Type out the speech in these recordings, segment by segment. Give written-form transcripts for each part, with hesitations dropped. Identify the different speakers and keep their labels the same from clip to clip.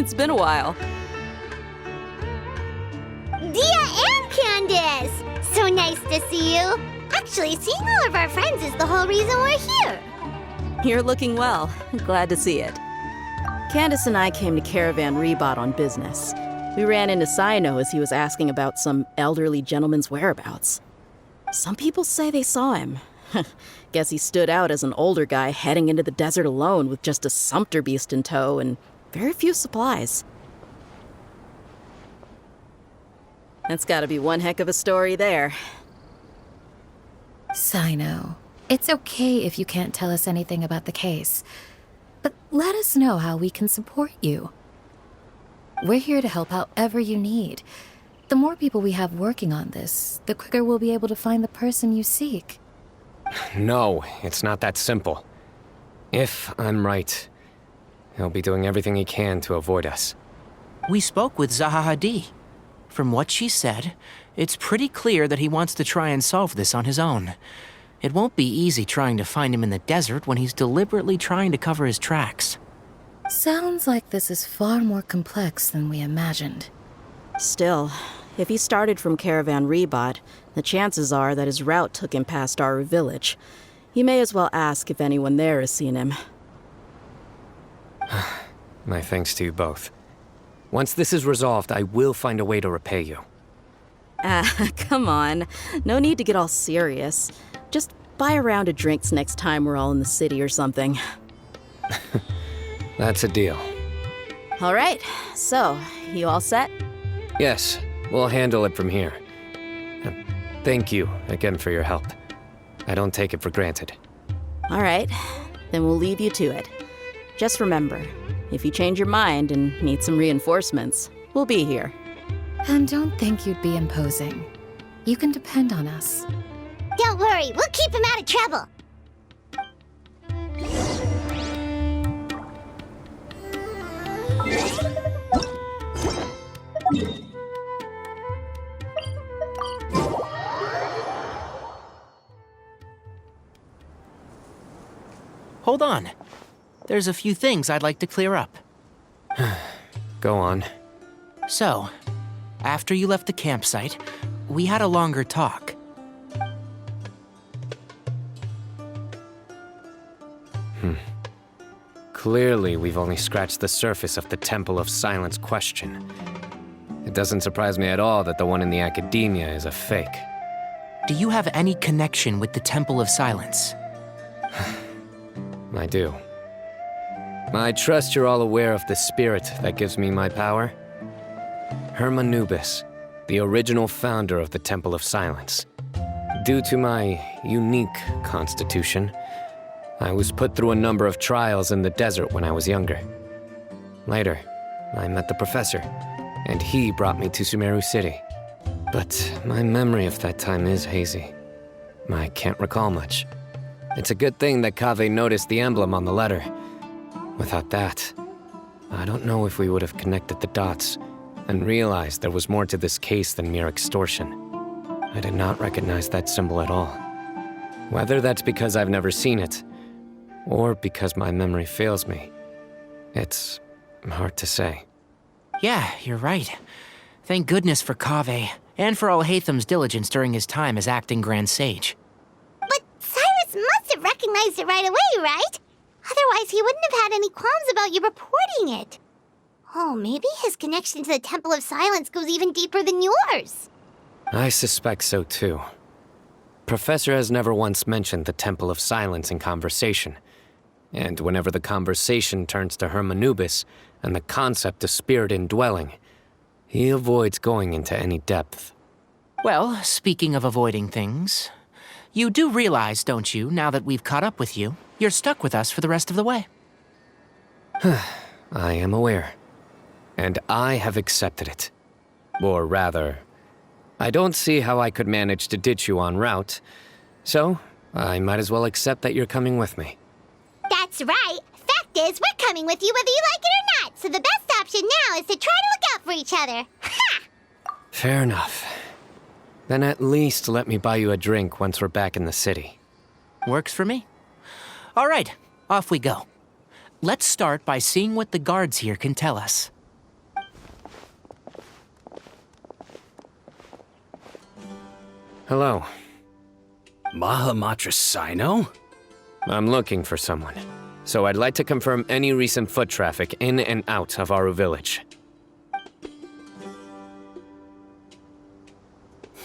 Speaker 1: It's been a while.
Speaker 2: Dia and Candace! So nice to see you. Actually, seeing all of our friends is the whole reason we're here.
Speaker 1: You're looking well. Glad to see it. Candace and I came to Caravan Rebot on business. We ran into Sino as he was asking about some elderly gentleman's whereabouts. Some people say they saw him. Guess he stood out as an older guy heading into the desert alone with just a sumpter beast in tow and very few supplies. That's gotta be one heck of a story there.
Speaker 3: Sino, it's okay if you can't tell us anything about the case, but let us know how we can support you. We're here to help however you need. The more people we have working on this, the quicker we'll be able to find the person you seek.
Speaker 4: No, it's not that simple. If I'm right, he'll be doing everything he can to avoid us.
Speaker 5: We spoke with Zaha Hadid. From what she said, it's pretty clear that he wants to try and solve this on his own. It won't be easy trying to find him in the desert when he's deliberately trying to cover his tracks.
Speaker 3: Sounds like this is far more complex than we imagined.
Speaker 1: Still, if he started from Caravan Rebot, the chances are that his route took him past our village. You may as well ask if anyone there has seen him.
Speaker 4: My thanks to you both. Once this is resolved, I will find a way to repay you.
Speaker 1: Ah, come on. No need to get all serious. Just buy a round of drinks next time we're all in the city or something.
Speaker 4: That's a deal.
Speaker 1: All right, so, you all set?
Speaker 4: Yes, we'll handle it from here. Thank you again for your help. I don't take it for granted.
Speaker 1: All right, then we'll leave you to it. Just remember, if you change your mind and need some reinforcements, we'll be here.
Speaker 3: And don't think you'd be imposing. You can depend on us.
Speaker 2: Don't worry, we'll keep him out of trouble.
Speaker 5: Hold on. There's a few things I'd like to clear up.
Speaker 4: Go on.
Speaker 5: So, after you left the campsite, we had a longer talk.
Speaker 4: Clearly, we've only scratched the surface of the Temple of Silence question. It doesn't surprise me at all that the one in the academia is a fake.
Speaker 5: Do you have any connection with the Temple of Silence?
Speaker 4: I do. I trust you're all aware of the spirit that gives me my power. Hermanubis, the original founder of the Temple of Silence. Due to my unique constitution, I was put through a number of trials in the desert when I was younger. Later, I met the professor, and he brought me to Sumeru City. But my memory of that time is hazy. I can't recall much. It's a good thing that Kaveh noticed the emblem on the letter. Without that, I don't know if we would have connected the dots and realized there was more to this case than mere extortion. I did not recognize that symbol at all. Whether that's because I've never seen it, or because my memory fails me, it's hard to say.
Speaker 5: Yeah, you're right. Thank goodness for Kaveh, and for Alhaitham's diligence during his time as acting Grand Sage.
Speaker 2: But Cyrus must have recognized it right away, right? Otherwise, he wouldn't have had any qualms about you reporting it. Oh, maybe his connection to the Temple of Silence goes even deeper than yours.
Speaker 4: I suspect so too. Professor has never once mentioned the Temple of Silence in conversation. And whenever the conversation turns to Hermanubis and the concept of spirit indwelling, he avoids going into any depth.
Speaker 5: Well, speaking of avoiding things, you do realize, don't you, now that we've caught up with you, you're stuck with us for the rest of the way.
Speaker 4: I am aware. And I have accepted it. Or rather, I don't see how I could manage to ditch you en route, so I might as well accept that you're coming with me.
Speaker 2: That's right. Fact is, we're coming with you whether you like it or not, so the best option now is to try to look out for each other. Ha!
Speaker 4: Fair enough. Then at least let me buy you a drink once we're back in the city.
Speaker 5: Works for me. All right, off we go. Let's start by seeing what the guards here can tell us.
Speaker 4: Hello.
Speaker 6: Mahamatra Sino?
Speaker 4: I'm looking for someone. So I'd like to confirm any recent foot traffic in and out of Aru village.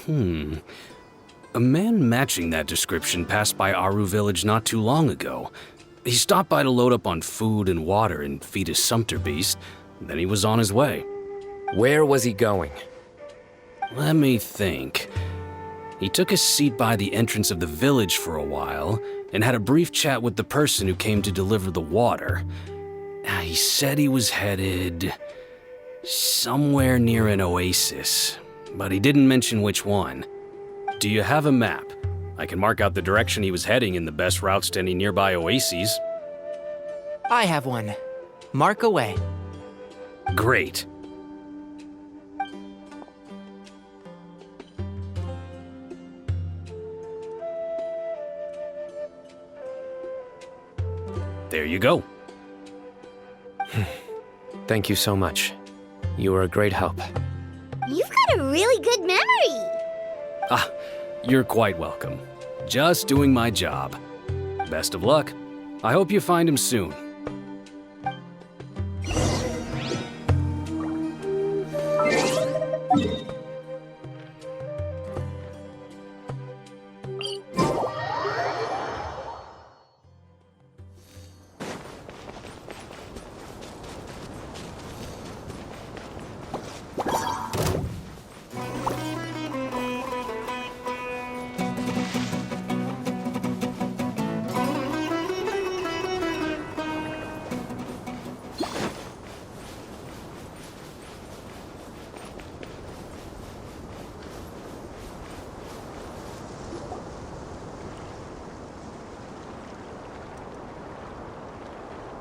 Speaker 6: A man matching that description passed by Aru village not too long ago. He stopped by to load up on food and water and feed his sumpter beast, then he was on his way.
Speaker 4: Where was he going?
Speaker 6: Let me think. He took a seat by the entrance of the village for a while and had a brief chat with the person who came to deliver the water. He said he was headed somewhere near an oasis, but he didn't mention which one. Do you have a map? I can mark out the direction he was heading and the best routes to any nearby oases.
Speaker 5: I have one. Mark away.
Speaker 6: Great. There you go.
Speaker 4: Thank you so much. You were a great help.
Speaker 2: You've got a really good memory.
Speaker 6: You're quite welcome. Just doing my job. Best of luck. I hope you find him soon.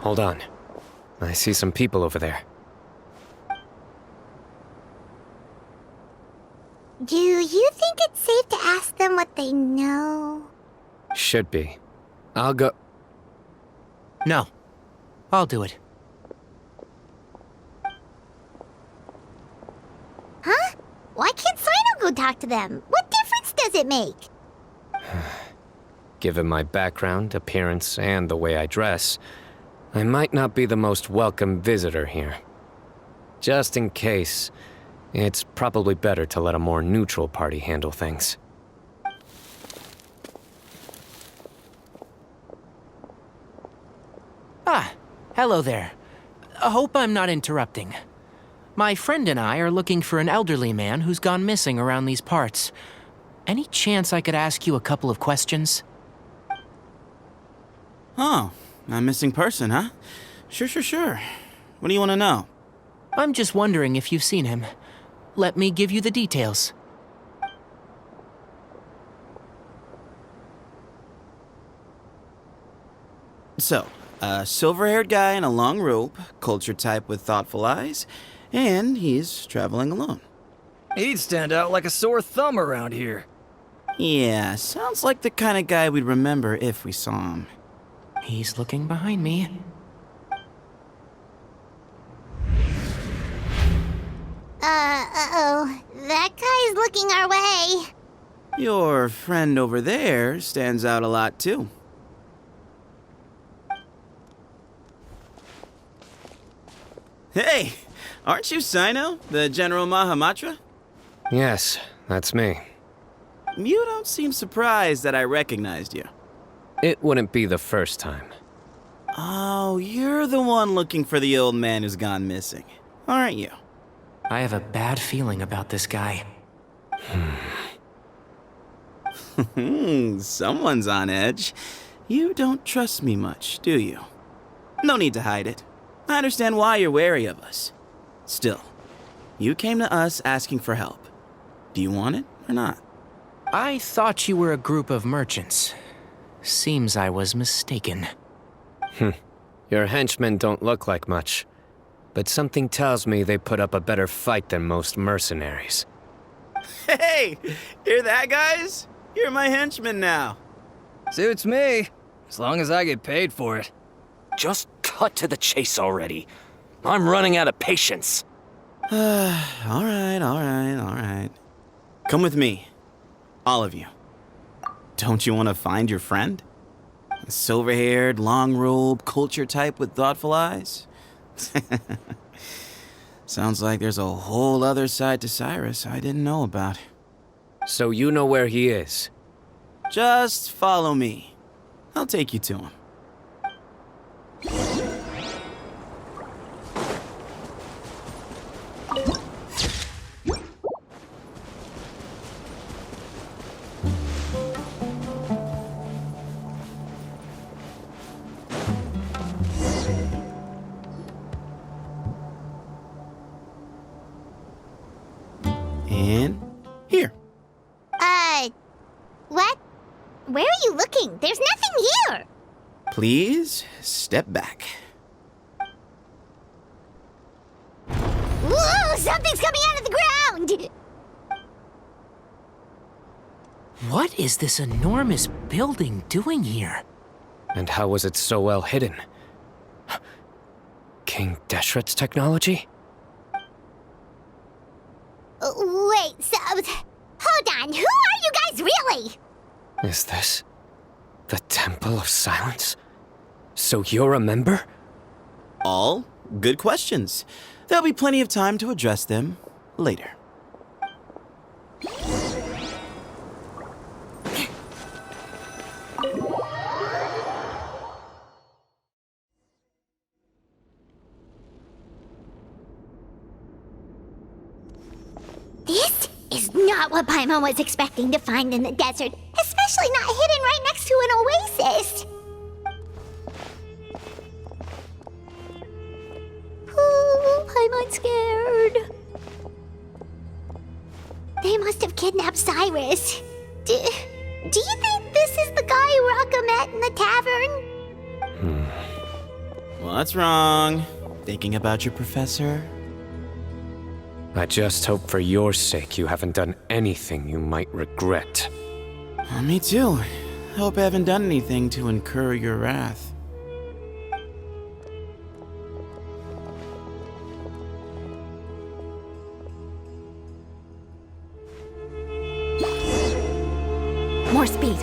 Speaker 4: Hold on. I see some people over there.
Speaker 2: Do you think it's safe to ask them what they know?
Speaker 4: Should be. I'll go.
Speaker 5: No. I'll do it.
Speaker 2: Huh? Why can't Sino go talk to them? What difference does it make?
Speaker 4: Given my background, appearance, and the way I dress, I might not be the most welcome visitor here. Just in case, it's probably better to let a more neutral party handle things.
Speaker 5: Ah, hello there. I hope I'm not interrupting. My friend and I are looking for an elderly man who's gone missing around these parts. Any chance I could ask you a couple of questions?
Speaker 7: Oh, a missing person, huh? Sure. What do you want to know?
Speaker 5: I'm just wondering if you've seen him. Let me give you the details.
Speaker 7: So, a silver-haired guy in a long robe, culture type with thoughtful eyes, and he's traveling alone.
Speaker 8: He'd stand out like a sore thumb around here.
Speaker 7: Yeah, sounds like the kind of guy we'd remember if we saw him.
Speaker 5: He's looking behind me.
Speaker 2: Uh-oh. That guy's looking our way.
Speaker 7: Your friend over there stands out a lot, too. Hey, aren't you Sino, the General Mahamatra?
Speaker 4: Yes, that's me.
Speaker 7: You don't seem surprised that I recognized you.
Speaker 4: It wouldn't be the first time.
Speaker 7: Oh, you're the one looking for the old man who's gone missing, aren't you?
Speaker 5: I have a bad feeling about this guy.
Speaker 7: Someone's on edge. You don't trust me much, do you? No need to hide it. I understand why you're wary of us. Still, you came to us asking for help. Do you want it or not?
Speaker 5: I thought you were a group of merchants. Seems I was mistaken.
Speaker 4: Your henchmen don't look like much, but something tells me they put up a better fight than most mercenaries.
Speaker 7: Hey, hear that, guys? You're my henchmen now.
Speaker 8: Suits me, as long as I get paid for it.
Speaker 9: Just cut to the chase already. I'm running out of patience.
Speaker 7: All right. Come with me. All of you. Don't you want to find your friend? A silver-haired, long-robed, culture type with thoughtful eyes? Sounds like there's a whole other side to Cyrus I didn't know about.
Speaker 4: So you know where he is?
Speaker 7: Just follow me. I'll take you to him. And here.
Speaker 2: What? Where are you looking? There's nothing here!
Speaker 7: Please step back.
Speaker 2: Whoa! Something's coming out of the ground!
Speaker 5: What is this enormous building doing here?
Speaker 4: And how was it so well hidden? King Deshret's technology?
Speaker 2: Wait, so... Hold on, who are you guys really?
Speaker 4: Is this the Temple of Silence? So you're a member?
Speaker 7: All good questions. There'll be plenty of time to address them later.
Speaker 2: This is not what Paimon was expecting to find in the desert, especially not hidden right next to an oasis. Ooh, Paimon's scared. They must have kidnapped Cyrus. Do you think this is the guy Raka met in the tavern?
Speaker 7: What's wrong? Thinking about your professor?
Speaker 4: I just hope for your sake you haven't done anything you might regret.
Speaker 7: Me too. Hope I haven't done anything to incur your wrath.
Speaker 1: More speed.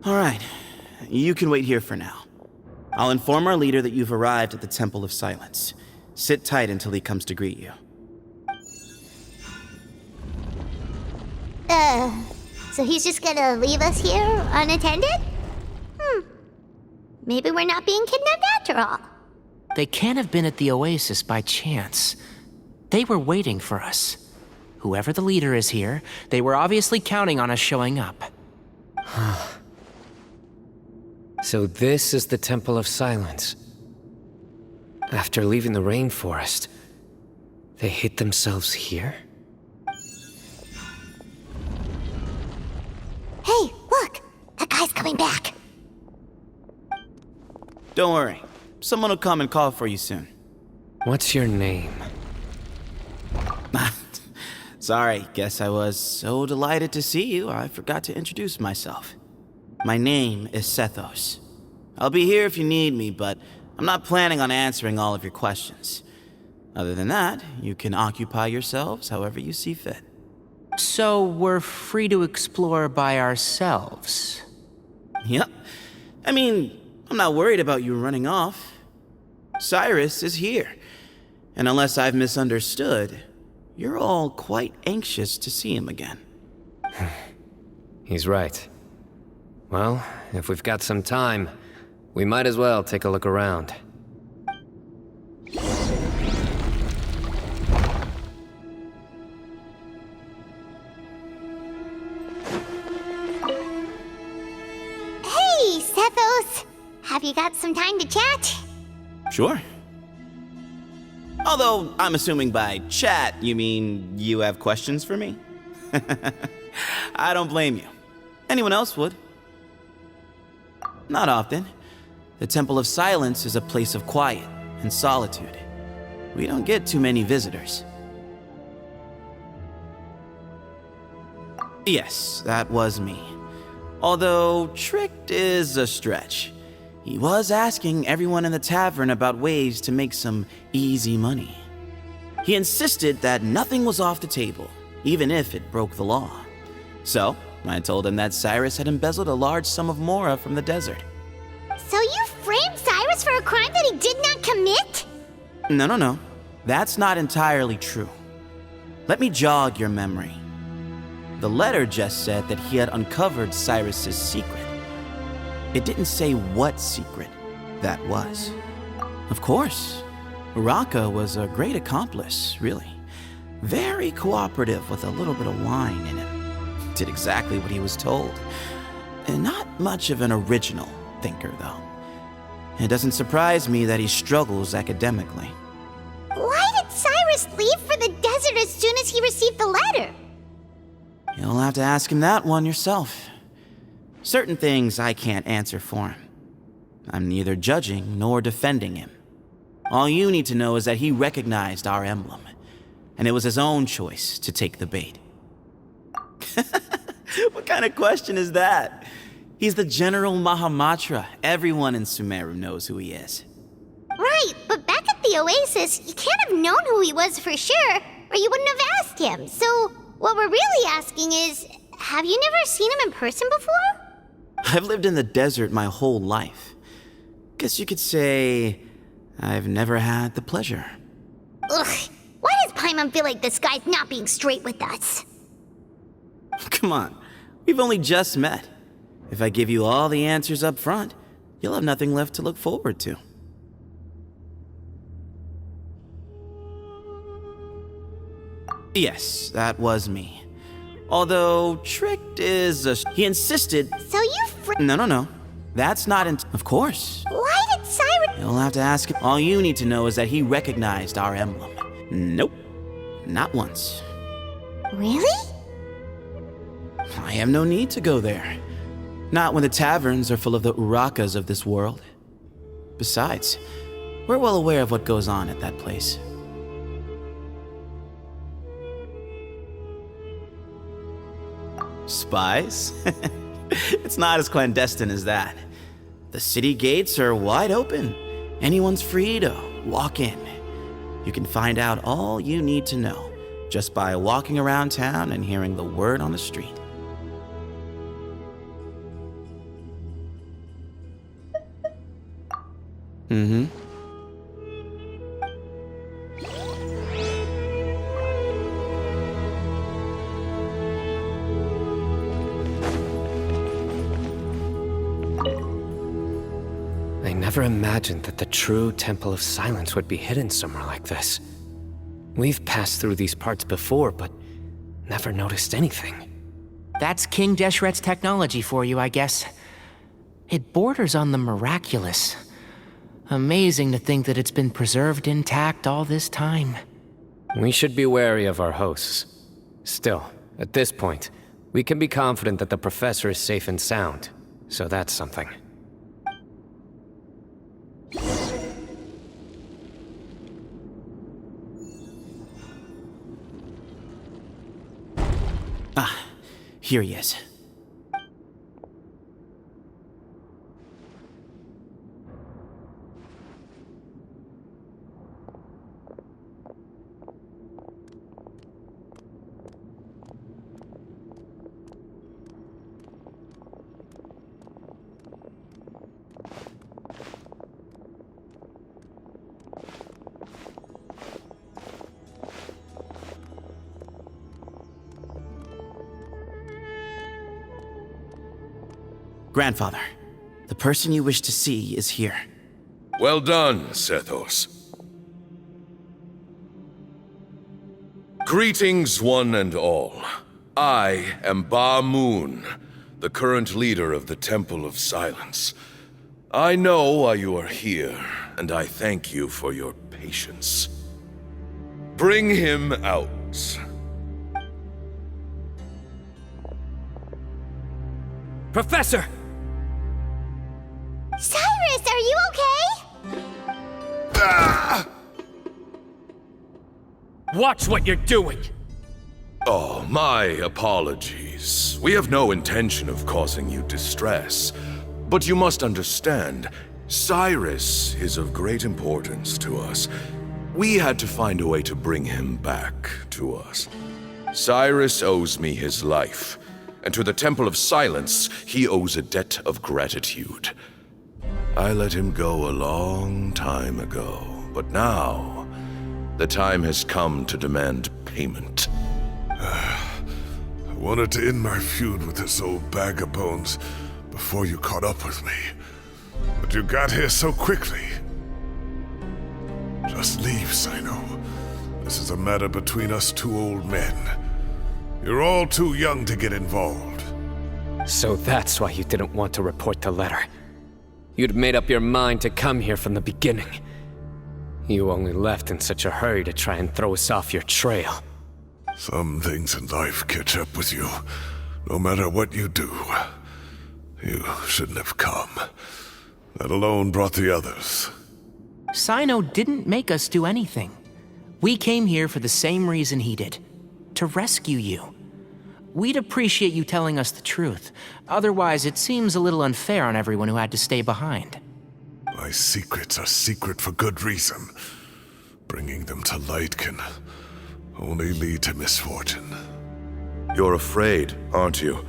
Speaker 7: All right, you can wait here for now. I'll inform our leader that you've arrived at the Temple of Silence. Sit tight until he comes to greet you.
Speaker 2: So he's just gonna leave us here unattended? Maybe we're not being kidnapped after all.
Speaker 5: They can't have been at the oasis by chance. They were waiting for us. Whoever the leader is here, they were obviously counting on us showing up.
Speaker 4: So this is the Temple of Silence. After leaving the rainforest, they hid themselves here?
Speaker 2: Hey, look! That guy's coming back.
Speaker 7: Don't worry. Someone will come and call for you soon.
Speaker 4: What's your name?
Speaker 7: Sorry, guess I was so delighted to see you, I forgot to introduce myself. My name is Sethos. I'll be here if you need me, but I'm not planning on answering all of your questions. Other than that, you can occupy yourselves however you see fit.
Speaker 5: So we're free to explore by ourselves.
Speaker 7: Yep. I mean, I'm not worried about you running off. Cyrus is here. And unless I've misunderstood, you're all quite anxious to see him again.
Speaker 4: He's right. Well, if we've got some time, we might as well take a look around.
Speaker 2: Have you got some time to chat?
Speaker 7: Sure. Although, I'm assuming by chat, you mean you have questions for me? I don't blame you. Anyone else would. Not often. The Temple of Silence is a place of quiet and solitude. We don't get too many visitors. Yes, that was me. Although, tricked is a stretch. He was asking everyone in the tavern about ways to make some easy money. He insisted that nothing was off the table, even if it broke the law. So, I told him that Cyrus had embezzled a large sum of mora from the desert.
Speaker 2: So you framed Cyrus for a crime that he did not commit?
Speaker 7: No. That's not entirely true. Let me jog your memory. The letter just said that he had uncovered Cyrus's secret. It didn't say what secret that was. Of course, Uraka was a great accomplice, really. Very cooperative with a little bit of wine in him. Did exactly what he was told. And not much of an original thinker, though. It doesn't surprise me that he struggles academically.
Speaker 2: Why did Cyrus leave for the desert as soon as he received the letter?
Speaker 7: You'll have to ask him that one yourself. Certain things I can't answer for him. I'm neither judging nor defending him. All you need to know is that he recognized our emblem, and it was his own choice to take the bait. What kind of question is that? He's the General Mahamatra. Everyone in Sumeru knows who he is.
Speaker 2: Right, but back at the Oasis, you can't have known who he was for sure, or you wouldn't have asked him. So, what we're really asking is, have you never seen him in person before?
Speaker 7: I've lived in the desert my whole life. Guess you could say I've never had the pleasure.
Speaker 2: Ugh, why does Paimon feel like this guy's not being straight with us?
Speaker 7: Come on, we've only just met. If I give you all the answers up front, you'll have nothing left to look forward to. Yes, that was me. Although, tricked is a... He insisted...
Speaker 2: So you
Speaker 7: No. That's not Of course.
Speaker 2: Why did Cyrus...
Speaker 7: You'll have to ask him. All you need to know is that he recognized our emblem. Nope. Not once.
Speaker 2: Really?
Speaker 7: I have no need to go there. Not when the taverns are full of the Urakas of this world. Besides, we're well aware of what goes on at that place. Spies? It's not as clandestine as that. The city gates are wide open. Anyone's free to walk in. You can find out all you need to know just by walking around town and hearing the word on the street. Mm-hmm.
Speaker 4: I never imagined that the true Temple of Silence would be hidden somewhere like this. We've passed through these parts before, but never noticed anything.
Speaker 5: That's King Deshret's technology for you, I guess. It borders on the miraculous. Amazing to think that it's been preserved intact all this time.
Speaker 4: We should be wary of our hosts. Still, at this point, we can be confident that the professor is safe and sound, so that's something.
Speaker 7: Ah, here he is. Grandfather, the person you wish to see is here.
Speaker 10: Well done, Sethos. Greetings, one and all. I am Ba Moon, the current leader of the Temple of Silence. I know why you are here, and I thank you for your patience. Bring him out.
Speaker 4: Professor!
Speaker 2: Cyrus, are you okay?
Speaker 10: Ah!
Speaker 4: Watch what you're doing!
Speaker 10: Oh, my apologies. We have no intention of causing you distress. But you must understand, Cyrus is of great importance to us. We had to find a way to bring him back to us. Cyrus owes me his life, and to the Temple of Silence, he owes a debt of gratitude. I let him go a long time ago, but now the time has come to demand payment.
Speaker 11: I wanted to end my feud with this old bag of bones before you caught up with me. But you got here so quickly. Just leave, Sino. This is a matter between us two old men. You're all too young to get involved.
Speaker 4: So that's why you didn't want to report the letter. You'd made up your mind to come here from the beginning. You only left in such a hurry to try and throw us off your trail.
Speaker 11: Some things in life catch up with you, no matter what you do. You shouldn't have come. That alone brought the others.
Speaker 5: Sino didn't make us do anything. We came here for the same reason he did. To rescue you. We'd appreciate you telling us the truth. Otherwise, it seems a little unfair on everyone who had to stay behind.
Speaker 11: My secrets are secret for good reason. Bringing them to light can only lead to misfortune.
Speaker 10: You're afraid, aren't you?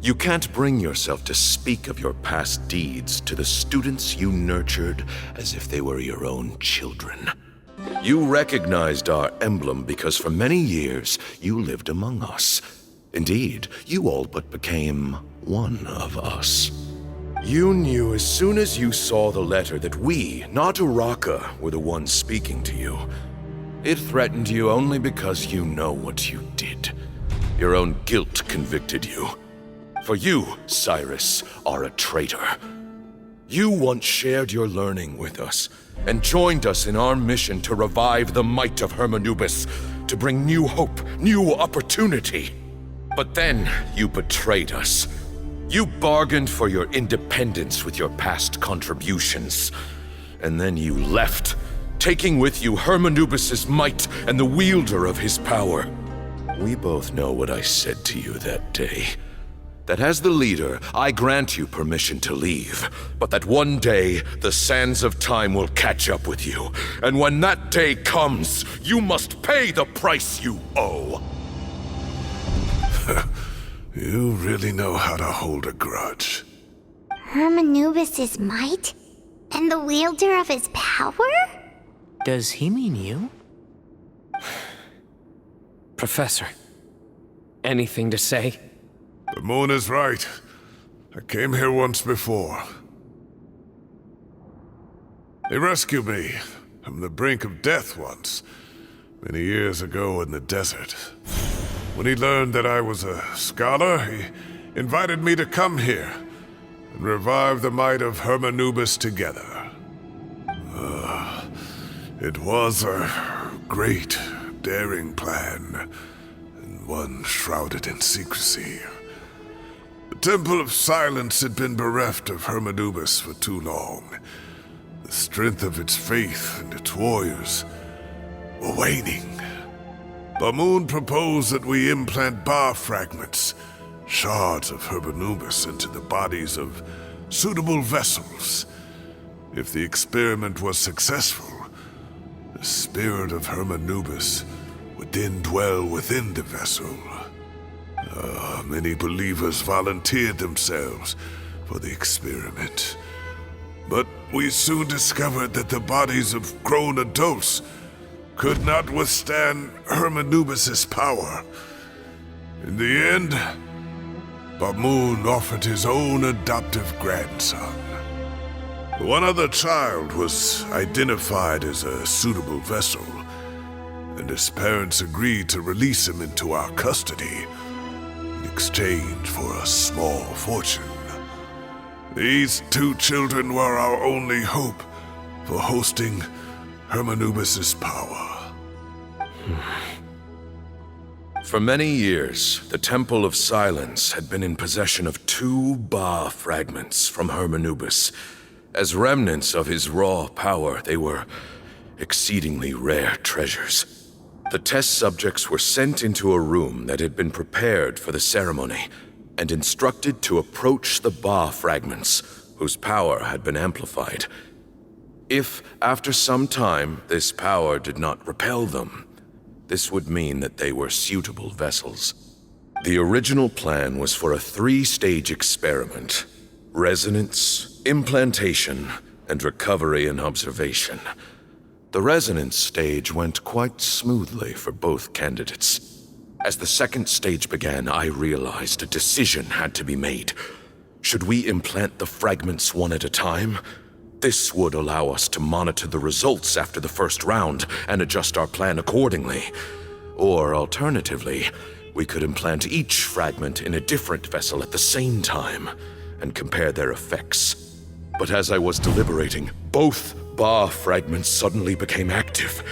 Speaker 10: You can't bring yourself to speak of your past deeds to the students you nurtured as if they were your own children. You recognized our emblem because for many years you lived among us. Indeed, you all but became one of us. You knew as soon as you saw the letter that we, not Uraka, were the ones speaking to you. It threatened you only because you know what you did. Your own guilt convicted you. For you, Cyrus, are a traitor. You once shared your learning with us, and joined us in our mission to revive the might of Hermanubis, to bring new hope, new opportunity. But then you betrayed us. You bargained for your independence with your past contributions. And then you left, taking with you Hermanubis' might and the wielder of his power. We both know what I said to you that day. That as the leader, I grant you permission to leave, but that one day, the sands of time will catch up with you. And when that day comes, you must pay the price you owe.
Speaker 11: You really know how to hold a grudge.
Speaker 2: Hermanubis' might? And the wielder of his power?
Speaker 5: Does he mean you?
Speaker 4: Professor, anything to say?
Speaker 11: The moon is right. I came here once before. He rescued me from the brink of death once, many years ago in the desert. When he learned that I was a scholar, he invited me to come here and revive the might of Hermanubis together. It was a great, daring plan, and one shrouded in secrecy. The Temple of Silence had been bereft of Hermanubis for too long. The strength of its faith and its warriors were waning. Bamoon proposed that we implant bar fragments, shards of Hermanubis, into the bodies of suitable vessels. If the experiment was successful, the spirit of Hermanubis would then dwell within the vessel. Many believers volunteered themselves for the experiment. But we soon discovered that the bodies of grown adults could not withstand Hermanubis' power. In the end, Bamoon offered his own adoptive grandson. One other child was identified as a suitable vessel, and his parents agreed to release him into our custody in exchange for a small fortune. These two children were our only hope for hosting Hermanubis' power.
Speaker 10: For many years, the Temple of Silence had been in possession of 2 Ba fragments from Hermanubis. As remnants of his raw power, they were exceedingly rare treasures. The test subjects were sent into a room that had been prepared for the ceremony and instructed to approach the Ba fragments, whose power had been amplified. If, after some time, this power did not repel them, this would mean that they were suitable vessels. The original plan was for a 3-stage experiment: resonance, implantation, and recovery and observation. The resonance stage went quite smoothly for both candidates. As the 2nd stage began, I realized a decision had to be made. Should we implant the fragments one at a time? This would allow us to monitor the results after the first round and adjust our plan accordingly. Or alternatively, we could implant each fragment in a different vessel at the same time and compare their effects. But as I was deliberating, both Ba fragments suddenly became active.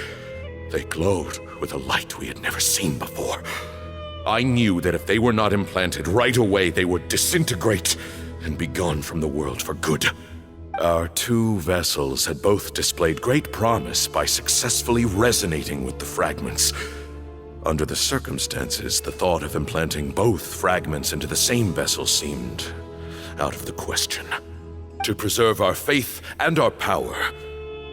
Speaker 10: They glowed with a light we had never seen before. I knew that if they were not implanted right away, they would disintegrate and be gone from the world for good. Our 2 vessels had both displayed great promise by successfully resonating with the fragments. Under the circumstances, the thought of implanting both fragments into the same vessel seemed out of the question. To preserve our faith and our power,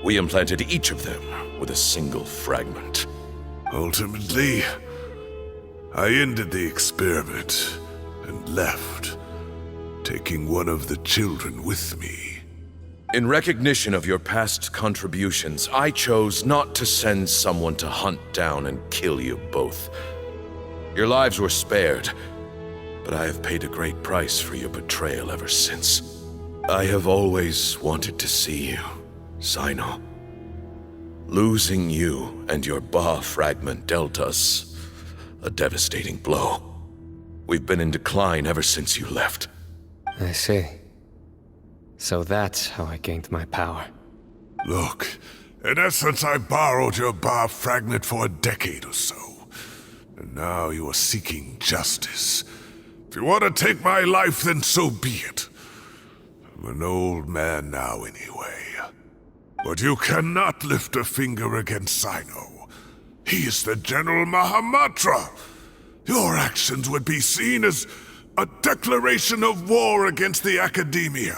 Speaker 10: we implanted each of them with a single fragment.
Speaker 11: Ultimately, I ended the experiment and left, taking one of the children with me.
Speaker 10: In recognition of your past contributions, I chose not to send someone to hunt down and kill you both. Your lives were spared, but I have paid a great price for your betrayal ever since. I have always wanted to see you, Sino. Losing you and your Ba fragment dealt us a devastating blow. We've been in decline ever since you left.
Speaker 4: I see. So that's how I gained my power.
Speaker 11: Look, in essence, I borrowed your Ba fragment for a decade or so. And now you are seeking justice. If you want to take my life, then so be it. I'm an old man now anyway. But you cannot lift a finger against Sino. He is the General Mahamatra. Your actions would be seen as a declaration of war against the Academia.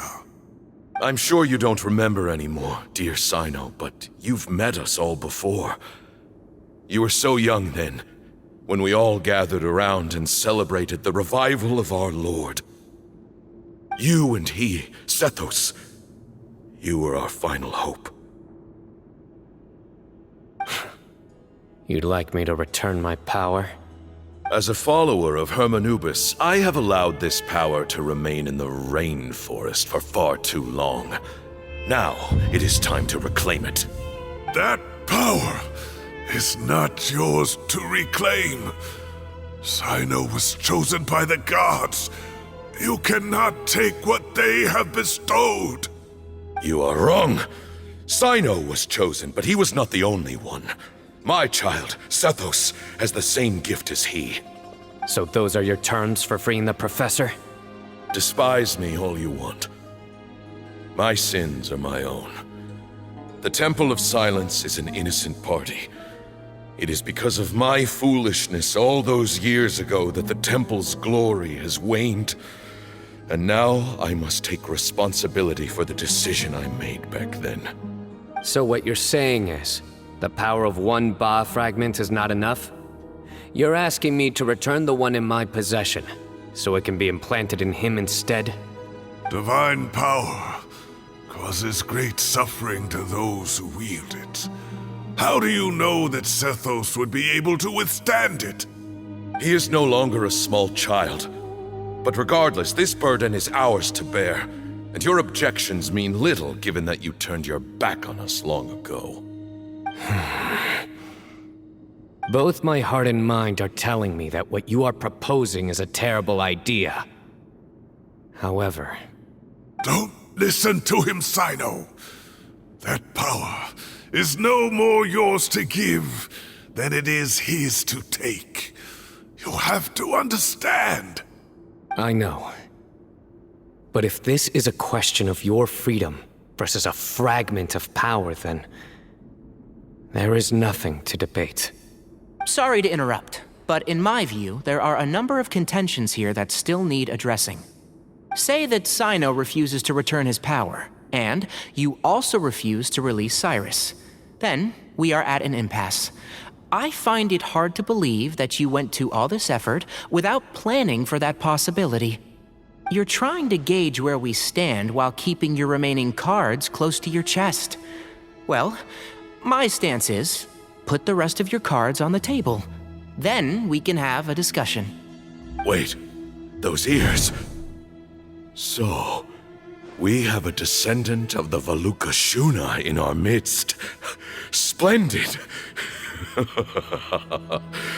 Speaker 10: I'm sure you don't remember anymore, dear Sino, but you've met us all before. You were so young then, when we all gathered around and celebrated the revival of our Lord. You and he, Sethos, you were our final hope.
Speaker 4: You'd like me to return my power?
Speaker 10: As a follower of Hermanubis, I have allowed this power to remain in the rainforest for far too long. Now, it is time to reclaim it.
Speaker 11: That power is not yours to reclaim. Sino was chosen by the gods. You cannot take what they have bestowed.
Speaker 10: You are wrong. Sino was chosen, but he was not the only one. My child, Sethos, has the same gift as he.
Speaker 4: So those are your terms for freeing the professor?
Speaker 10: Despise me all you want. My sins are my own. The Temple of Silence is an innocent party. It is because of my foolishness all those years ago that the Temple's glory has waned. And now I must take responsibility for the decision I made back then.
Speaker 4: So what you're saying is, the power of one Ba fragment is not enough? You're asking me to return the one in my possession, so it can be implanted in him instead?
Speaker 11: Divine power causes great suffering to those who wield it. How do you know that Sethos would be able to withstand it?
Speaker 10: He is no longer a small child. But regardless, this burden is ours to bear, and your objections mean little given that you turned your back on us long ago.
Speaker 4: Both my heart and mind are telling me that what you are proposing is a terrible idea. However,
Speaker 11: Don't listen to him, Sino. That power is no more yours to give than it is his to take. You have to understand.
Speaker 4: I know. But if this is a question of your freedom versus a fragment of power, then there is nothing to debate.
Speaker 5: Sorry to interrupt, but in my view, there are a number of contentions here that still need addressing. Say that Sino refuses to return his power, and you also refuse to release Cyrus. Then, we are at an impasse. I find it hard to believe that you went to all this effort without planning for that possibility. You're trying to gauge where we stand while keeping your remaining cards close to your chest. Well, my stance is, put the rest of your cards on the table. Then we can have a discussion.
Speaker 10: Wait, those ears. So, we have a descendant of the Valukashuna in our midst. Splendid!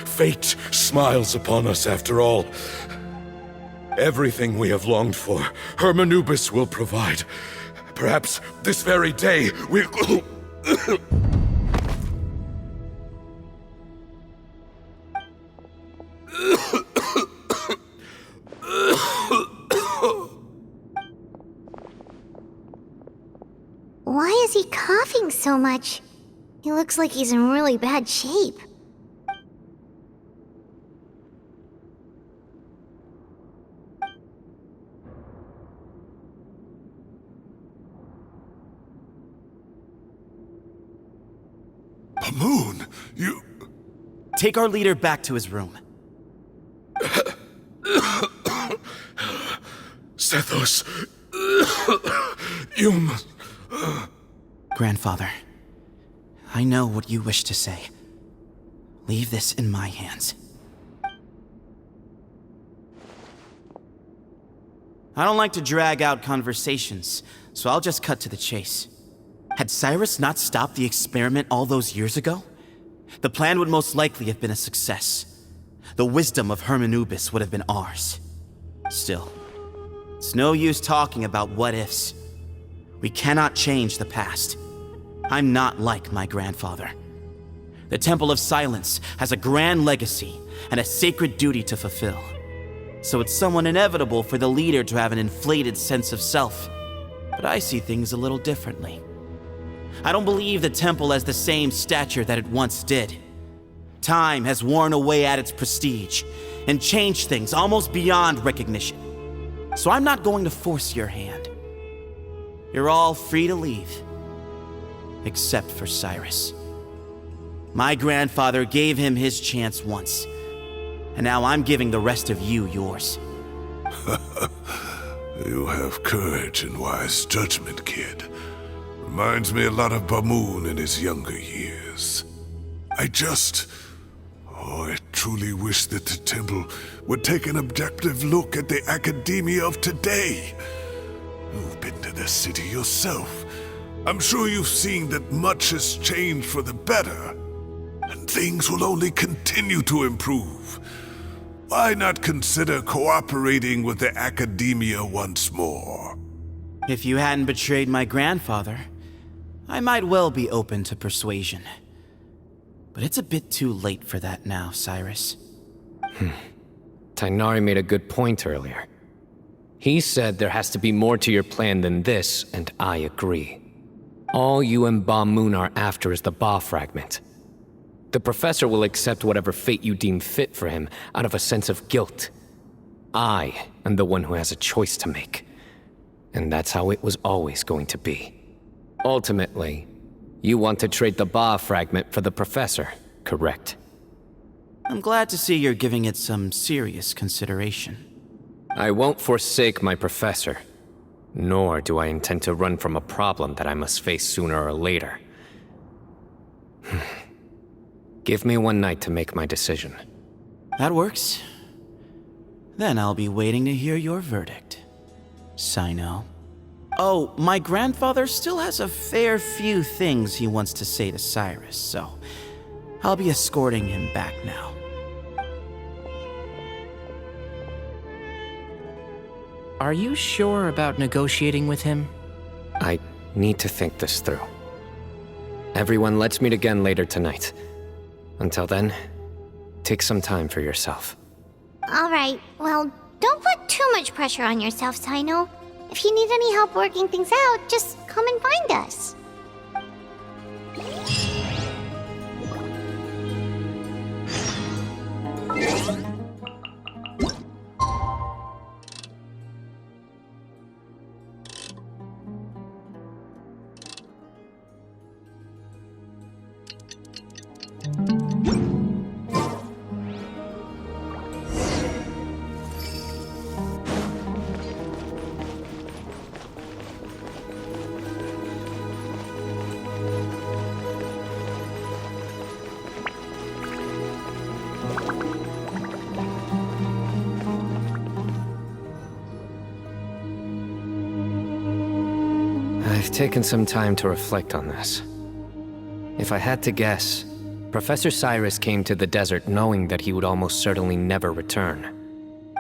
Speaker 10: Fate smiles upon us after all. Everything we have longed for, Hermanubis will provide. Perhaps this very day we'll...
Speaker 2: Why is he coughing so much? He looks like he's in really bad shape.
Speaker 11: Pamoon, you...
Speaker 7: Take our leader back to his room.
Speaker 10: Sethos, you must...
Speaker 7: Grandfather, I know what you wish to say. Leave this in my hands. I don't like to drag out conversations, so I'll just cut to the chase. Had Cyrus not stopped the experiment all those years ago, the plan would most likely have been a success. The wisdom of Hermanubis would have been ours. Still, it's no use talking about what-ifs. We cannot change the past. I'm not like my grandfather. The Temple of Silence has a grand legacy and a sacred duty to fulfill. So it's somewhat inevitable for the leader to have an inflated sense of self. But I see things a little differently. I don't believe the temple has the same stature that it once did. Time has worn away at its prestige and changed things almost beyond recognition. So I'm not going to force your hand. You're all free to leave. Except for Cyrus. My grandfather gave him his chance once, and now I'm giving the rest of you yours.
Speaker 11: You have courage and wise judgment, kid. Reminds me a lot of Pamoon in his younger years. I truly wish that the temple would take an objective look at the academia of today. You've been to the city yourself. I'm sure you've seen that much has changed for the better, and things will only continue to improve. Why not consider cooperating with the academia once more?
Speaker 7: If you hadn't betrayed my grandfather, I might well be open to persuasion. But it's a bit too late for that now, Cyrus.
Speaker 4: Tainari made a good point earlier. He said there has to be more to your plan than this, and I agree. All you and Ba Moon are after is the Ba fragment. The professor will accept whatever fate you deem fit for him out of a sense of guilt. I am the one who has a choice to make. And that's how it was always going to be. Ultimately, you want to trade the Ba fragment for the professor, correct?
Speaker 7: I'm glad to see you're giving it some serious consideration.
Speaker 4: I won't forsake my professor, nor do I intend to run from a problem that I must face sooner or later. Give me one night to make my decision.
Speaker 7: That works. Then I'll be waiting to hear your verdict, Sino. Oh, my grandfather still has a fair few things he wants to say to Cyrus, so I'll be escorting him back now.
Speaker 5: Are you sure about negotiating with him?
Speaker 4: I need to think this through. Everyone, let's meet again later tonight. Until then, take some time for yourself.
Speaker 2: Alright, well, don't put too much pressure on yourself, Sino. If you need any help working things out, just come and find us.
Speaker 4: I've taken some time to reflect on this. If I had to guess, Professor Cyrus came to the desert knowing that he would almost certainly never return.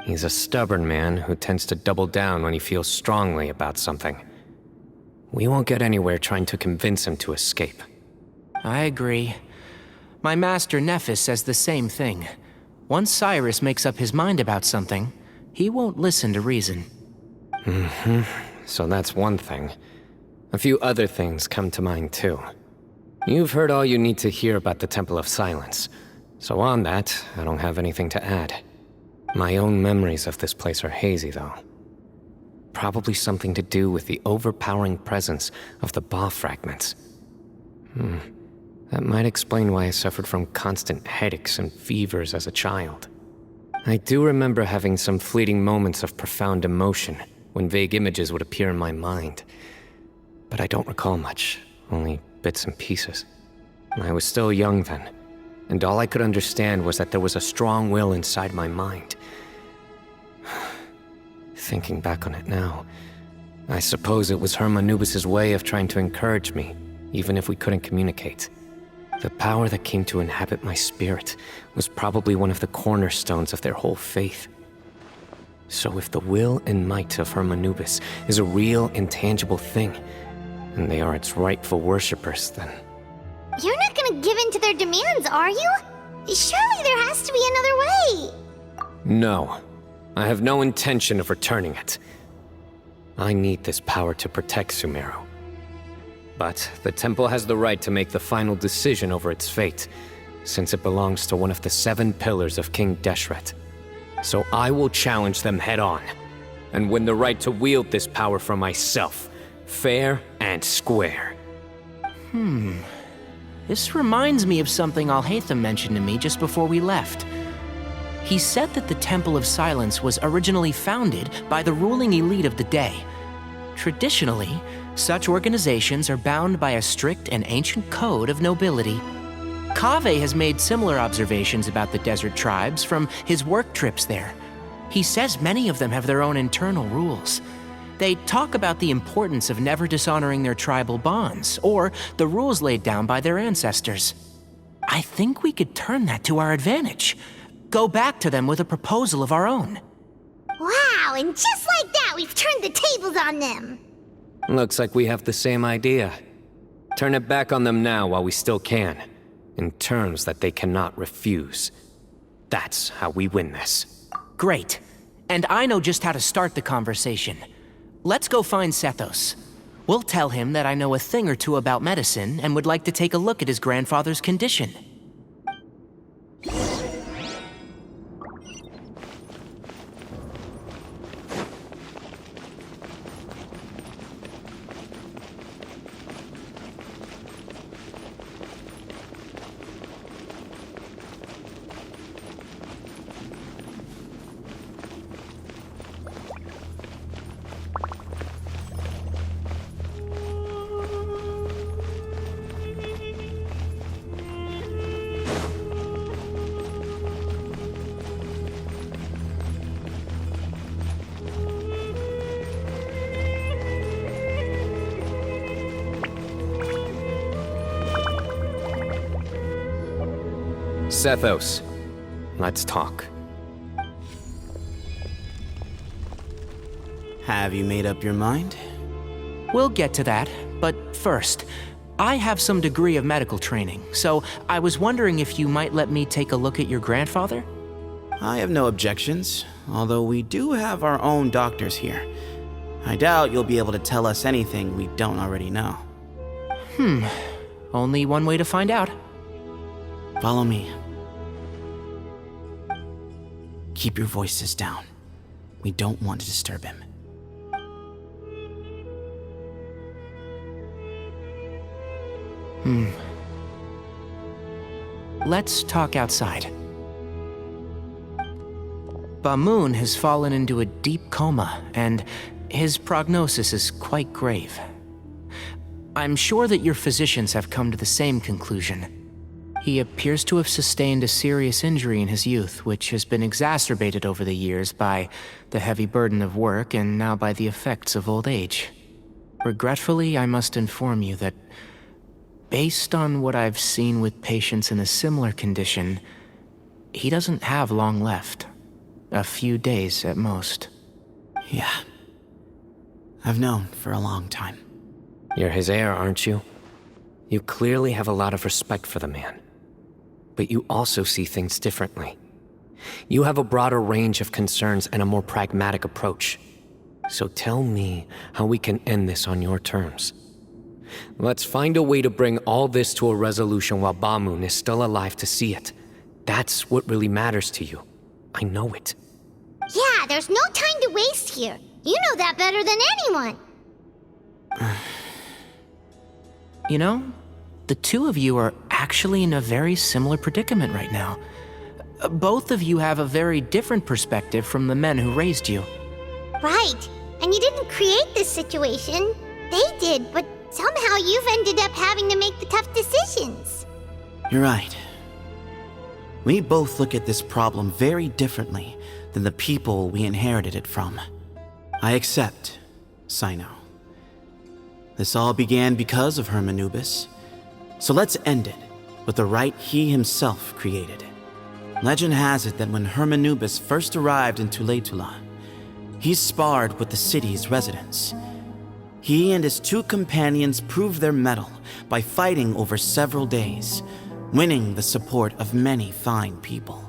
Speaker 4: He's a stubborn man who tends to double down when he feels strongly about something. We won't get anywhere trying to convince him to escape.
Speaker 5: I agree. My master Nephis says the same thing. Once Cyrus makes up his mind about something, he won't listen to reason.
Speaker 4: So that's one thing. A few other things come to mind too. You've heard all you need to hear about the Temple of Silence, so on that, I don't have anything to add. My own memories of this place are hazy, though. Probably something to do with the overpowering presence of the Ba fragments. That might explain why I suffered from constant headaches and fevers as a child. I do remember having some fleeting moments of profound emotion when vague images would appear in my mind. But I don't recall much, only bits and pieces. I was still young then, and all I could understand was that there was a strong will inside my mind. Thinking back on it now, I suppose it was Anubis' way of trying to encourage me, even if we couldn't communicate. The power that came to inhabit my spirit was probably one of the cornerstones of their whole faith. So if the will and might of Anubis is a real, intangible thing, and they are its rightful worshippers, then...
Speaker 2: You're not gonna give in to their demands, are you? Surely there has to be another way!
Speaker 4: No. I have no intention of returning it. I need this power to protect Sumeru. But the temple has the right to make the final decision over its fate, since it belongs to one of the 7 pillars of King Deshret. So I will challenge them head-on, and win the right to wield this power for myself, fair and square.
Speaker 5: This reminds me of something Alhaitham mentioned to me just before we left. He said that the Temple of Silence was originally founded by the ruling elite of the day. Traditionally, such organizations are bound by a strict and ancient code of nobility. Kaveh has made similar observations about the desert tribes from his work trips there. He says many of them have their own internal rules. They talk about the importance of never dishonoring their tribal bonds, or the rules laid down by their ancestors. I think we could turn that to our advantage. Go back to them with a proposal of our own.
Speaker 2: Wow, and just like that, we've turned the tables on them!
Speaker 4: Looks like we have the same idea. Turn it back on them now while we still can, in terms that they cannot refuse. That's how we win this.
Speaker 5: Great. And I know just how to start the conversation. Let's go find Sethos. We'll tell him that I know a thing or two about medicine and would like to take a look at his grandfather's condition.
Speaker 4: Sethos, let's talk.
Speaker 7: Have you made up your mind?
Speaker 5: We'll get to that, but first, I have some degree of medical training, so I was wondering if you might let me take a look at your grandfather?
Speaker 7: I have no objections, although we do have our own doctors here. I doubt you'll be able to tell us anything we don't already know.
Speaker 5: Only one way to find out.
Speaker 7: Follow me. Keep your voices down. We don't want to disturb him.
Speaker 5: Let's talk outside. Bamoon has fallen into a deep coma, and his prognosis is quite grave. I'm sure that your physicians have come to the same conclusion. He appears to have sustained a serious injury in his youth, which has been exacerbated over the years by the heavy burden of work and now by the effects of old age. Regretfully, I must inform you that, based on what I've seen with patients in a similar condition, he doesn't have long left. A few days at most.
Speaker 7: Yeah. I've known for a long time.
Speaker 4: You're his heir, aren't you? You clearly have a lot of respect for the man. But you also see things differently. You have a broader range of concerns and a more pragmatic approach. So tell me how we can end this on your terms. Let's find a way to bring all this to a resolution while Bamoon is still alive to see it. That's what really matters to you. I know it.
Speaker 2: Yeah, there's no time to waste here. You know that better than anyone.
Speaker 5: You know, the two of you are actually in a very similar predicament right now. Both of you have a very different perspective from the men who raised you.
Speaker 2: Right. And you didn't create this situation. They did, but somehow you've ended up having to make the tough decisions.
Speaker 7: You're right. We both look at this problem very differently than the people we inherited it from. I accept, Sino. This all began because of Hermanubis. So let's end it with the rite he himself created. Legend has it that when Hermanubis first arrived in Tuletula, he sparred with the city's residents. He and his two companions proved their mettle by fighting over several days, winning the support of many fine people.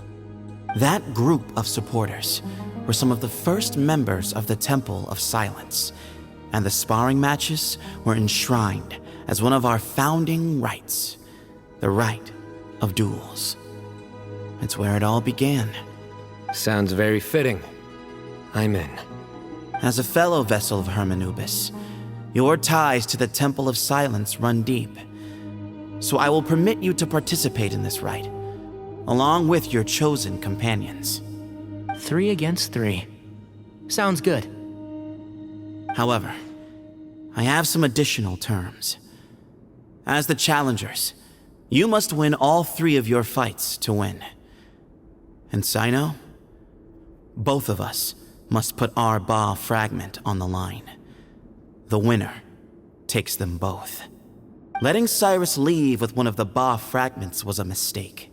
Speaker 7: That group of supporters were some of the first members of the Temple of Silence, and the sparring matches were enshrined as one of our founding rites, the rite of duels. It's where it all began.
Speaker 4: Sounds very fitting. I'm in.
Speaker 7: As a fellow vessel of Hermanubis, your ties to the Temple of Silence run deep. So I will permit you to participate in this rite, along with your chosen companions.
Speaker 5: 3 against 3. Sounds good.
Speaker 7: However, I have some additional terms. As the challengers, you must win all 3 of your fights to win. And Sino, both of us must put our Ba fragment on the line. The winner takes them both. Letting Cyrus leave with one of the Ba fragments was a mistake,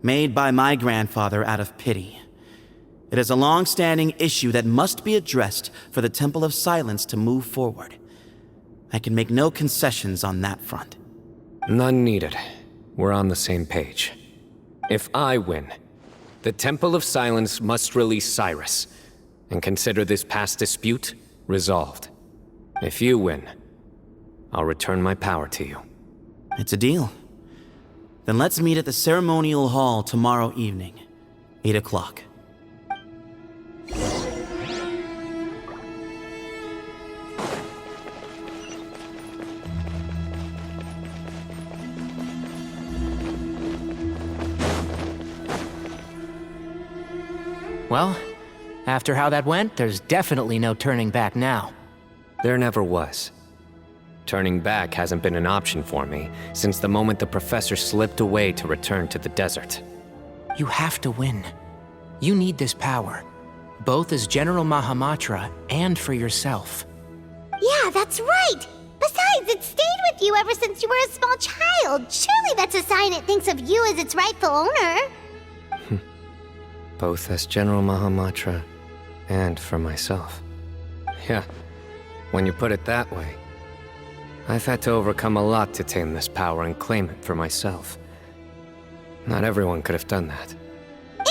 Speaker 7: made by my grandfather out of pity. It is a long-standing issue that must be addressed for the Temple of Silence to move forward. I can make no concessions on that front.
Speaker 4: None needed. We're on the same page. If I win, the Temple of Silence must release Cyrus, and consider this past dispute resolved. If you win, I'll return my power to you.
Speaker 7: It's a deal. Then let's meet at the ceremonial hall tomorrow evening, 8 o'clock.
Speaker 5: Well, after how that went, there's definitely no turning back now.
Speaker 4: There never was. Turning back hasn't been an option for me since the moment the professor slipped away to return to the desert.
Speaker 5: You have to win. You need this power, both as General Mahamatra and for yourself.
Speaker 2: Yeah, that's right. Besides, it stayed with you ever since you were a small child. Surely that's a sign it thinks of you as its rightful owner.
Speaker 4: Both as General Mahamatra and for myself. Yeah, when you put it that way. I've had to overcome a lot to tame this power and claim it for myself. Not everyone could have done that.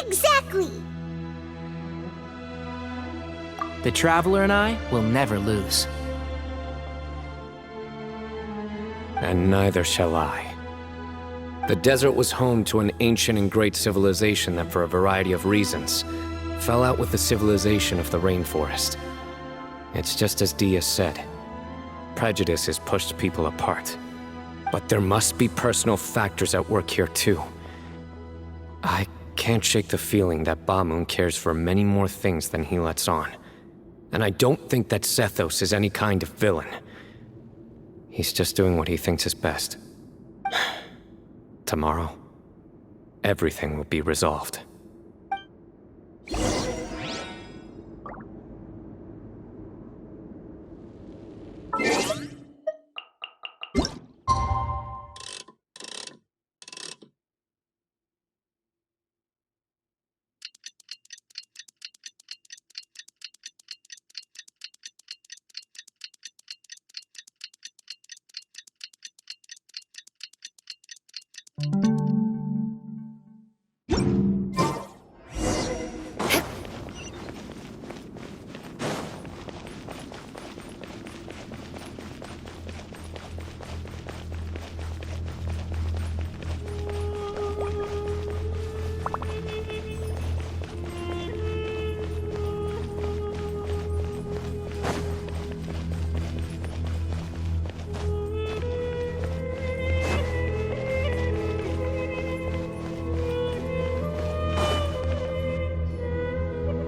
Speaker 2: Exactly!
Speaker 5: The Traveler and I will never lose.
Speaker 4: And neither shall I. The desert was home to an ancient and great civilization that, for a variety of reasons, fell out with the civilization of the rainforest. It's just as Dia said. Prejudice has pushed people apart. But there must be personal factors at work here too. I can't shake the feeling that Bamun cares for many more things than he lets on. And I don't think that Sethos is any kind of villain. He's just doing what he thinks is best. Tomorrow, everything will be resolved.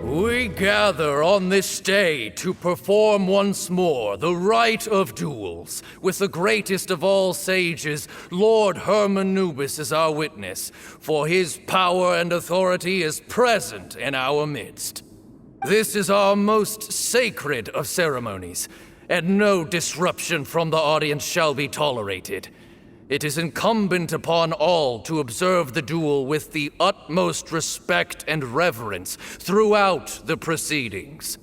Speaker 12: We gather on this day to perform once more the rite of duels, with the greatest of all sages, Lord Hermanubis, as our witness, for his power and authority is present in our midst. This is our most sacred of ceremonies, and no disruption from the audience shall be tolerated. It is incumbent upon all to observe the duel with the utmost respect and reverence throughout the proceedings.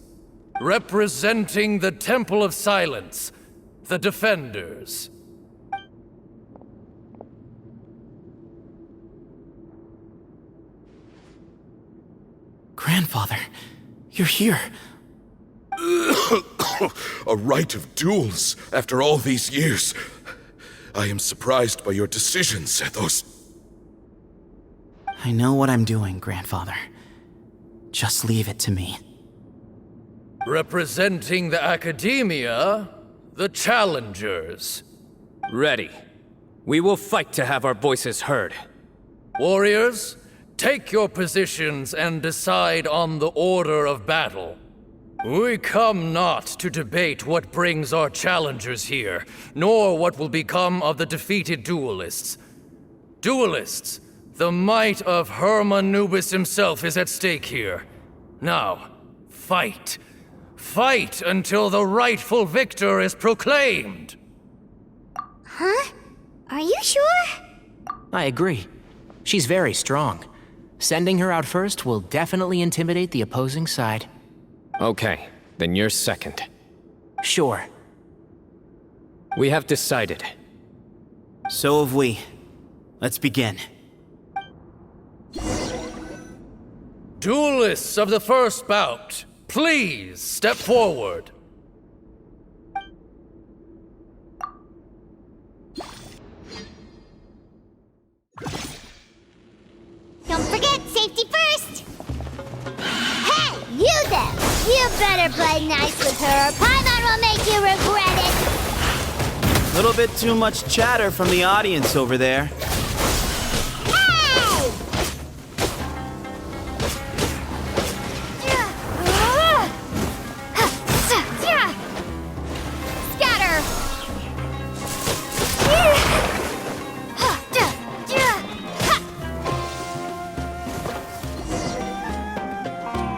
Speaker 12: Representing the Temple of Silence, the Defenders.
Speaker 5: Grandfather, you're here.
Speaker 10: A rite of duels after all these years. I am surprised by your decision, Sethos.
Speaker 7: I know what I'm doing, Grandfather. Just leave it to me.
Speaker 12: Representing the Academia, the Challengers.
Speaker 4: Ready. We will fight to have our voices heard.
Speaker 12: Warriors, take your positions and decide on the order of battle. We come not to debate what brings our challengers here, nor what will become of the defeated duelists. Duelists, the might of Hermanubis himself is at stake here. Now, fight. Fight until the rightful victor is proclaimed!
Speaker 2: Huh? Are you sure?
Speaker 5: I agree. She's very strong. Sending her out first will definitely intimidate the opposing side.
Speaker 4: Okay, then you're second.
Speaker 5: Sure.
Speaker 4: We have decided.
Speaker 7: So have we. Let's begin.
Speaker 12: Duelists of the first bout, please step forward.
Speaker 2: Don't forget, safety first! Hey, you there! You better play nice with her, or Paimon will make you regret it!
Speaker 7: Little bit too much chatter from the audience over there.
Speaker 2: Hey! Scatter!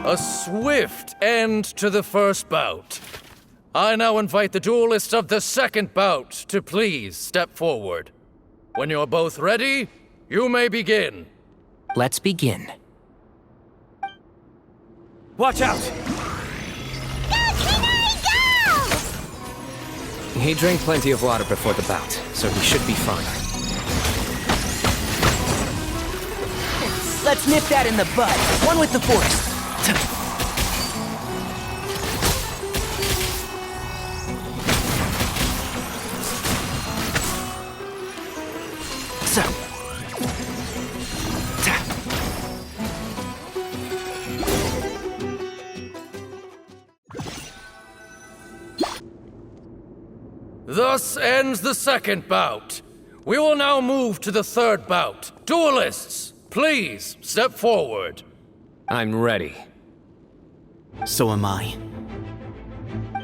Speaker 12: A swift end to the first bout. I now invite the duelists of the second bout to please step forward. When you're both ready, you may begin.
Speaker 5: Let's begin.
Speaker 8: Watch out!
Speaker 2: Go, Kenai, go!
Speaker 4: He drank plenty of water before the bout, so he should be fine.
Speaker 5: Let's nip that in the bud. One with the force. So.
Speaker 12: Thus ends the second bout. We will now move to the third bout. Duelists, please step forward.
Speaker 4: I'm ready.
Speaker 7: So am I.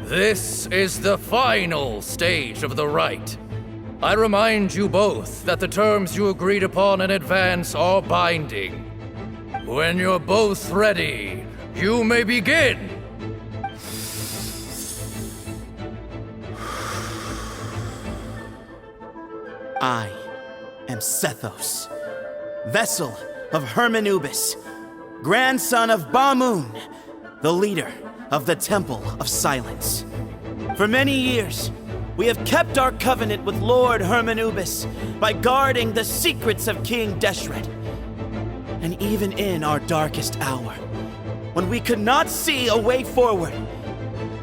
Speaker 12: This is the final stage of the rite. I remind you both that the terms you agreed upon in advance are binding. When you're both ready, you may begin.
Speaker 7: I am Sethos, vessel of Hermanubis, grandson of Bamoon, the leader of the Temple of Silence. For many years, we have kept our covenant with Lord Hermanubis by guarding the secrets of King Deshret. And even in our darkest hour, when we could not see a way forward,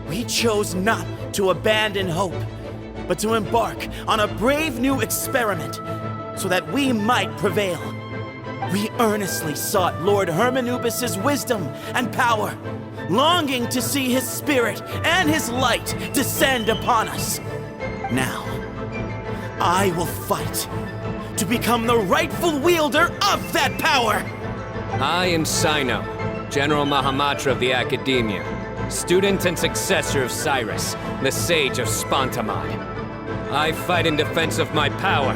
Speaker 7: we chose not to abandon hope, but to embark on a brave new experiment so that we might prevail. We earnestly sought Lord Hermanubis' wisdom and power, longing to see his spirit and his light descend upon us. Now, I will fight to become the rightful wielder of that power.
Speaker 4: I am Sino, General Mahamatra of the Academia, student and successor of Cyrus, the Sage of Spontamod. I fight in defense of my power,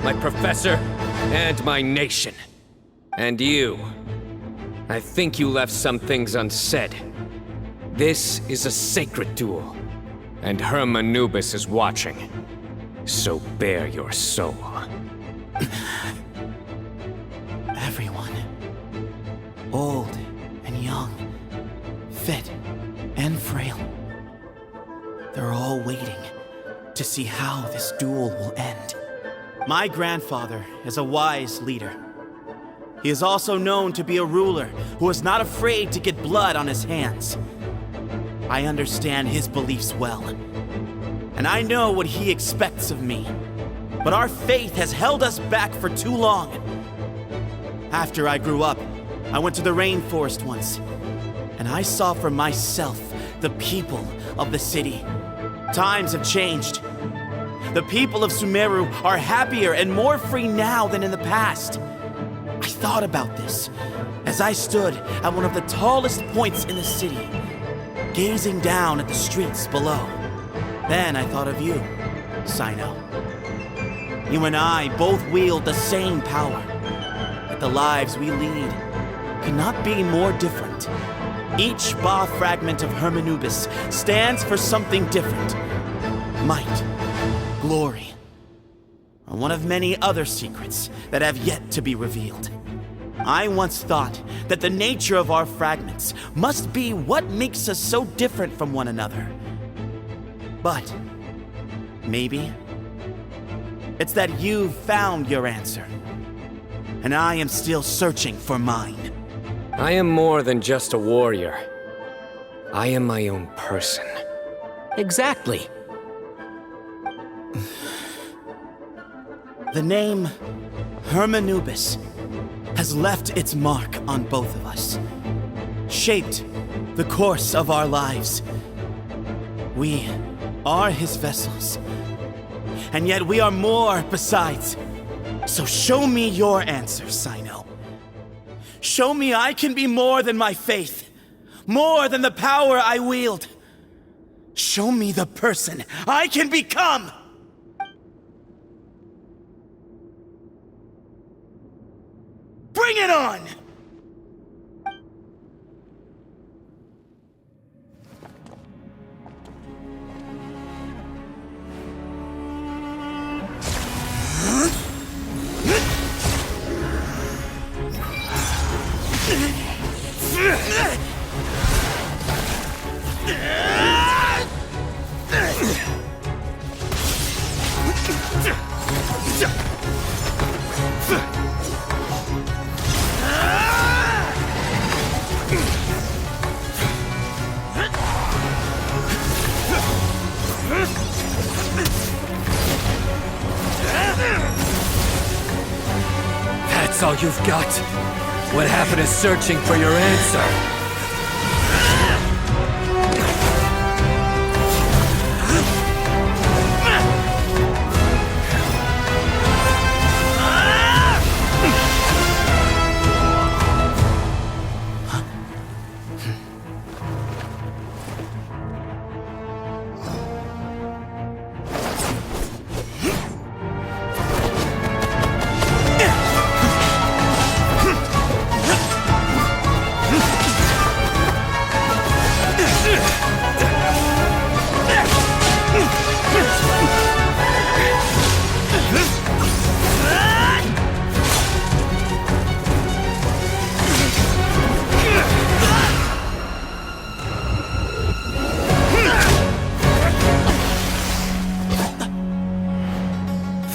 Speaker 4: my professor, and my nation. And you, I think you left some things unsaid. This is a sacred duel, and Hermanubis is watching. So bare your soul.
Speaker 7: Everyone, old and young, fit and frail, they're all waiting to see how this duel will end. My grandfather is a wise leader. He is also known to be a ruler who is not afraid to get blood on his hands. I understand his beliefs well, and I know what he expects of me. But our faith has held us back for too long. After I grew up, I went to the rainforest once, and I saw for myself the people of the city. Times have changed. The people of Sumeru are happier and more free now than in the past. I thought about this as I stood at one of the tallest points in the city, gazing down at the streets below. Then I thought of you, Sino. You and I both wield the same power, but the lives we lead cannot be more different. Each Ba fragment of Hermanubis stands for something different. Might, glory, or one of many other secrets that have yet to be revealed. I once thought that the nature of our fragments must be what makes us so different from one another. But maybe it's that you've found your answer, and I am still searching for mine.
Speaker 4: I am more than just a warrior. I am my own person.
Speaker 5: Exactly.
Speaker 7: The name Hermanubis has left its mark on both of us, shaped the course of our lives. We are his vessels, and yet we are more besides. So show me your answer, Sino. Show me I can be more than my faith, more than the power I wield. Show me the person I can become! Bring it on!
Speaker 4: all you've got? What happened to searching for your answer?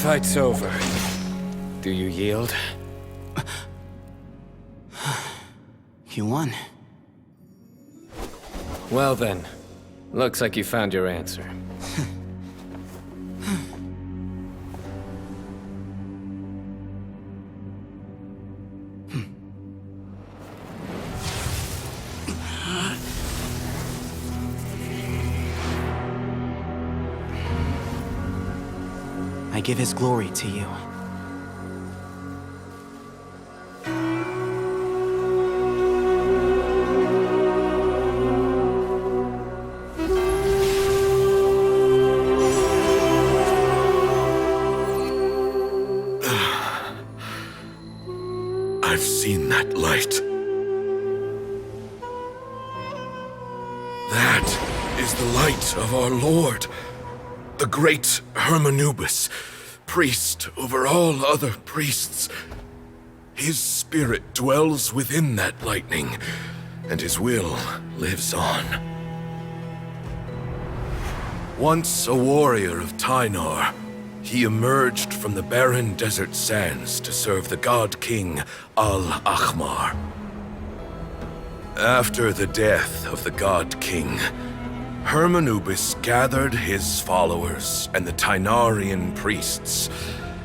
Speaker 4: Fight's over. Do you yield?
Speaker 7: You won.
Speaker 4: Well then, looks like you found your answer.
Speaker 7: I give his glory to you.
Speaker 10: I've seen that light. That is the light of our Lord, the great Hermanubis, priest over all other priests. His spirit dwells within that lightning, and his will lives on. Once a warrior of Tynar, he emerged from the barren desert sands to serve the god king Al-Ahmar. After the death of the god king, Hermanubis gathered his followers and the Tynarian priests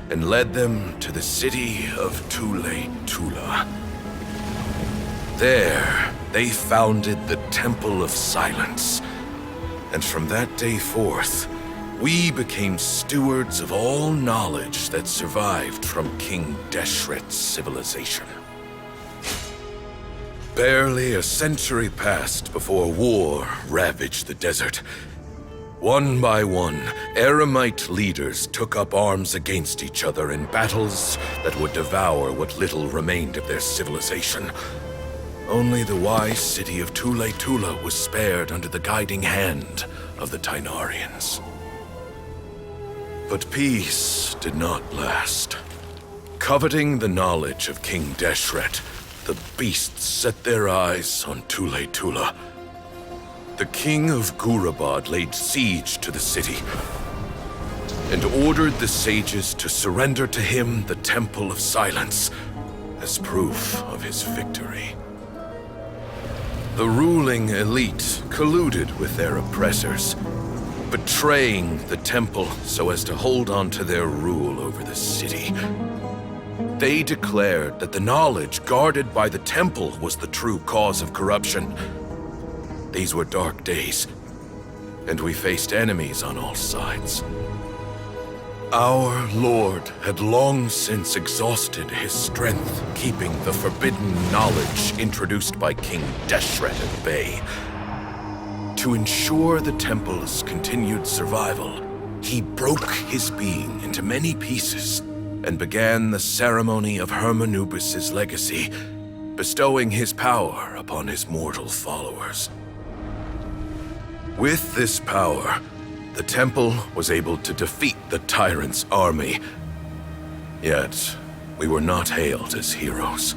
Speaker 10: and led them to the city of Tule-Tula. There, they founded the Temple of Silence, and from that day forth, we became stewards of all knowledge that survived from King Deshret's civilization. Barely a century passed before war ravaged the desert. One by one, Eremite leaders took up arms against each other in battles that would devour what little remained of their civilization. Only the wise city of Tule-Tula was spared under the guiding hand of the Tynarians. But peace did not last. Coveting the knowledge of King Deshret, the beasts set their eyes on Tule-Tula. The king of Gurabad laid siege to the city and ordered the sages to surrender to him the Temple of Silence as proof of his victory. The ruling elite colluded with their oppressors, betraying the temple so as to hold on to their rule over the city. They declared that the knowledge guarded by the temple was the true cause of corruption. These were dark days, and we faced enemies on all sides. Our Lord had long since exhausted his strength, keeping the forbidden knowledge introduced by King Deshret at bay. To ensure the temple's continued survival, he broke his being into many pieces and began the ceremony of Hermanubis' legacy, bestowing his power upon his mortal followers. With this power, the temple was able to defeat the tyrant's army. Yet, we were not hailed as heroes.